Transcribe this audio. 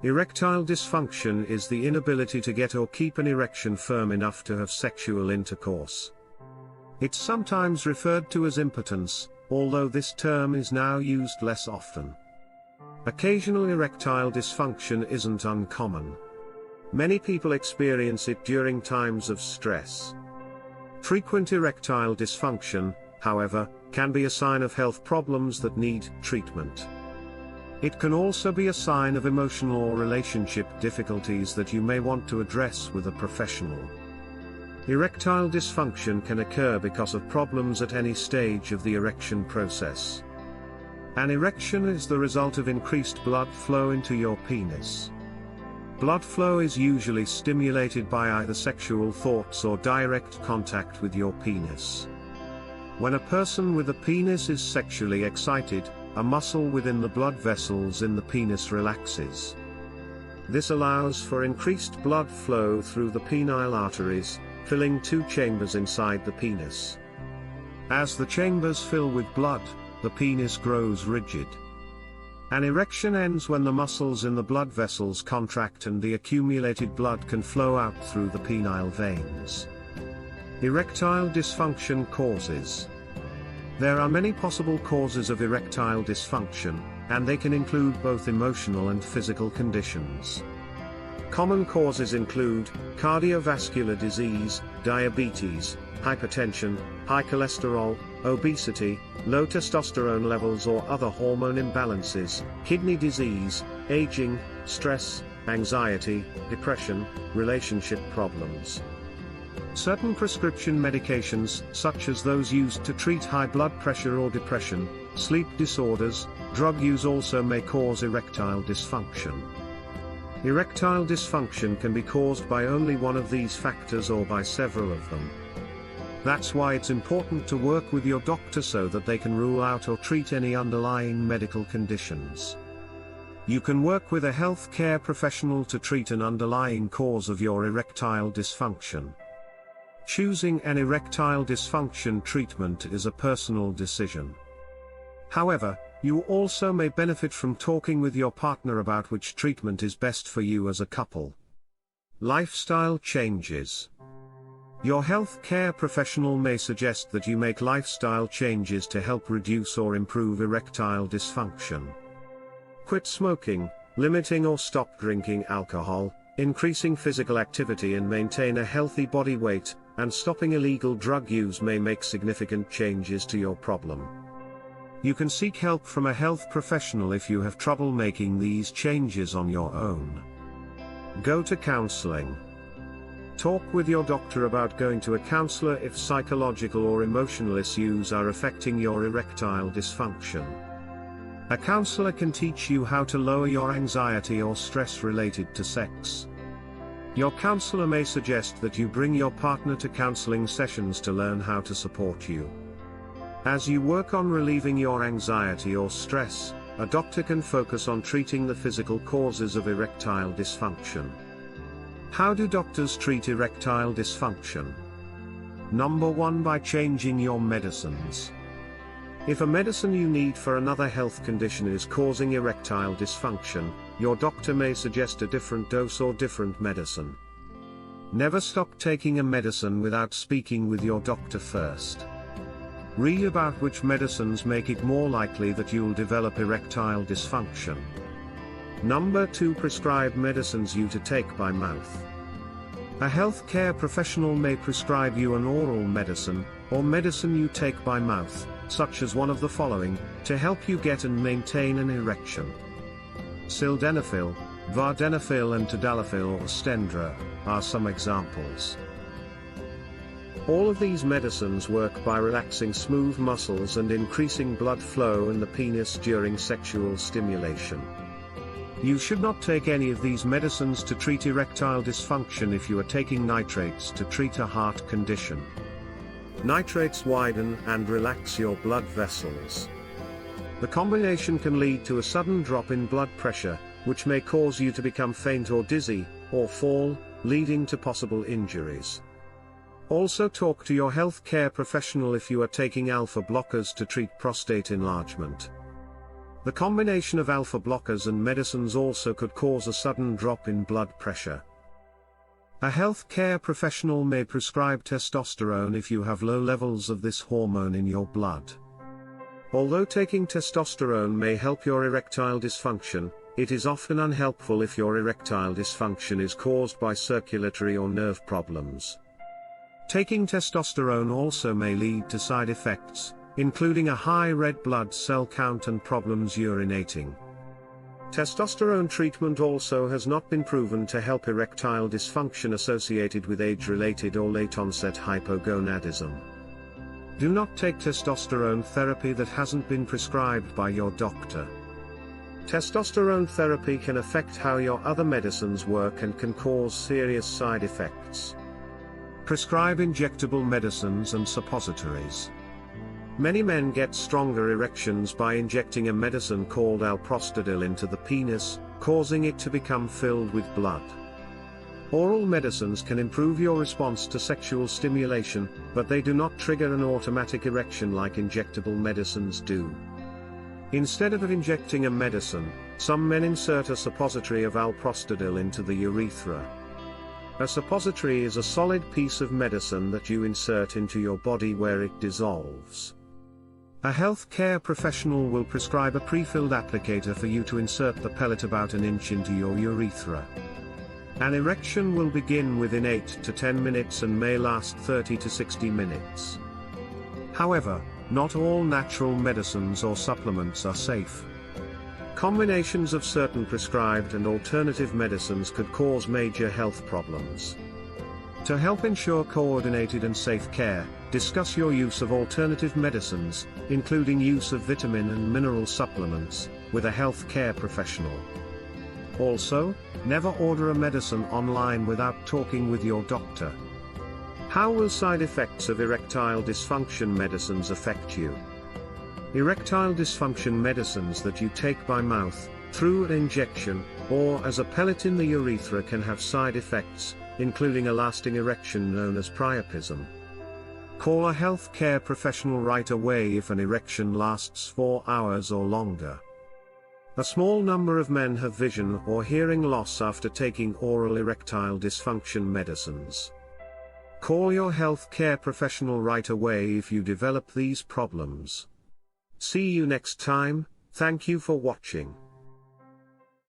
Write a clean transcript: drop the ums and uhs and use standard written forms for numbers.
Erectile dysfunction is the inability to get or keep an erection firm enough to have sexual intercourse. It's sometimes referred to as impotence, although this term is now used less often. Occasional erectile dysfunction isn't uncommon. Many people experience it during times of stress. Frequent erectile dysfunction, however, can be a sign of health problems that need treatment. It can also be a sign of emotional or relationship difficulties that you may want to address with a professional. Erectile dysfunction can occur because of problems at any stage of the erection process. An erection is the result of increased blood flow into your penis. Blood flow is usually stimulated by either sexual thoughts or direct contact with your penis. When a person with a penis is sexually excited, a muscle within the blood vessels in the penis relaxes. This allows for increased blood flow through the penile arteries, filling two chambers inside the penis. As the chambers fill with blood, the penis grows rigid. An erection ends when the muscles in the blood vessels contract and the accumulated blood can flow out through the penile veins. Erectile dysfunction causes. There are many possible causes of erectile dysfunction, and they can include both emotional and physical conditions. Common causes include cardiovascular disease, diabetes, hypertension, high cholesterol, obesity, low testosterone levels or other hormone imbalances, kidney disease, aging, stress, anxiety, depression, relationship problems. Certain prescription medications, such as those used to treat high blood pressure or depression, sleep disorders, drug use also may cause erectile dysfunction. Erectile dysfunction can be caused by only one of these factors or by several of them. That's why it's important to work with your doctor so that they can rule out or treat any underlying medical conditions. You can work with a health care professional to treat an underlying cause of your erectile dysfunction. Choosing an erectile dysfunction treatment is a personal decision. However, you also may benefit from talking with your partner about which treatment is best for you as a couple. Lifestyle changes. Your health care professional may suggest that you make lifestyle changes to help reduce or improve erectile dysfunction. Quit smoking, limiting or stop drinking alcohol, increasing physical activity and maintain a healthy body weight, and stopping illegal drug use may make significant changes to your problem. You can seek help from a health professional if you have trouble making these changes on your own. Go to counseling. Talk with your doctor about going to a counselor if psychological or emotional issues are affecting your erectile dysfunction. A counselor can teach you how to lower your anxiety or stress related to sex. Your counselor may suggest that you bring your partner to counseling sessions to learn how to support you. As you work on relieving your anxiety or stress, a doctor can focus on treating the physical causes of erectile dysfunction. How do doctors treat erectile dysfunction? Number 1, by changing your medicines. If a medicine you need for another health condition is causing erectile dysfunction, your doctor may suggest a different dose or different medicine. Never stop taking a medicine without speaking with your doctor first. Read about which medicines make it more likely that you'll develop erectile dysfunction. Number 2, prescribe medicines you to take by mouth. A healthcare professional may prescribe you an oral medicine, or medicine you take by mouth, such as one of the following, to help you get and maintain an erection. Sildenafil, vardenafil and tadalafil or Stendra are some examples. All of these medicines work by relaxing smooth muscles and increasing blood flow in the penis during sexual stimulation. You should not take any of these medicines to treat erectile dysfunction if you are taking nitrates to treat a heart condition. Nitrates widen and relax your blood vessels. The combination can lead to a sudden drop in blood pressure, which may cause you to become faint or dizzy, or fall, leading to possible injuries. Also talk to your health care professional if you are taking alpha blockers to treat prostate enlargement. The combination of alpha blockers and medicines also could cause a sudden drop in blood pressure. A healthcare professional may prescribe testosterone if you have low levels of this hormone in your blood. Although taking testosterone may help your erectile dysfunction, it is often unhelpful if your erectile dysfunction is caused by circulatory or nerve problems. Taking testosterone also may lead to side effects, including a high red blood cell count and problems urinating. Testosterone treatment also has not been proven to help erectile dysfunction associated with age-related or late-onset hypogonadism. Do not take testosterone therapy that hasn't been prescribed by your doctor. Testosterone therapy can affect how your other medicines work and can cause serious side effects. Prescribe injectable medicines and suppositories. Many men get stronger erections by injecting a medicine called alprostadil into the penis, causing it to become filled with blood. Oral medicines can improve your response to sexual stimulation, but they do not trigger an automatic erection like injectable medicines do. Instead of injecting a medicine, some men insert a suppository of alprostadil into the urethra. A suppository is a solid piece of medicine that you insert into your body where it dissolves. A healthcare professional will prescribe a pre-filled applicator for you to insert the pellet about an inch into your urethra. An erection will begin within 8 to 10 minutes and may last 30 to 60 minutes. However, not all natural medicines or supplements are safe. Combinations of certain prescribed and alternative medicines could cause major health problems. To help ensure coordinated and safe care, discuss your use of alternative medicines, including use of vitamin and mineral supplements, with a healthcare professional. Also, never order a medicine online without talking with your doctor. How will side effects of erectile dysfunction medicines affect you? Erectile dysfunction medicines that you take by mouth, through an injection, or as a pellet in the urethra can have side effects, including a lasting erection known as priapism. Call a healthcare professional right away if an erection lasts 4 hours or longer. A small number of men have vision or hearing loss after taking oral erectile dysfunction medicines. Call your healthcare professional right away if you develop these problems. See you next time. Thank you for watching.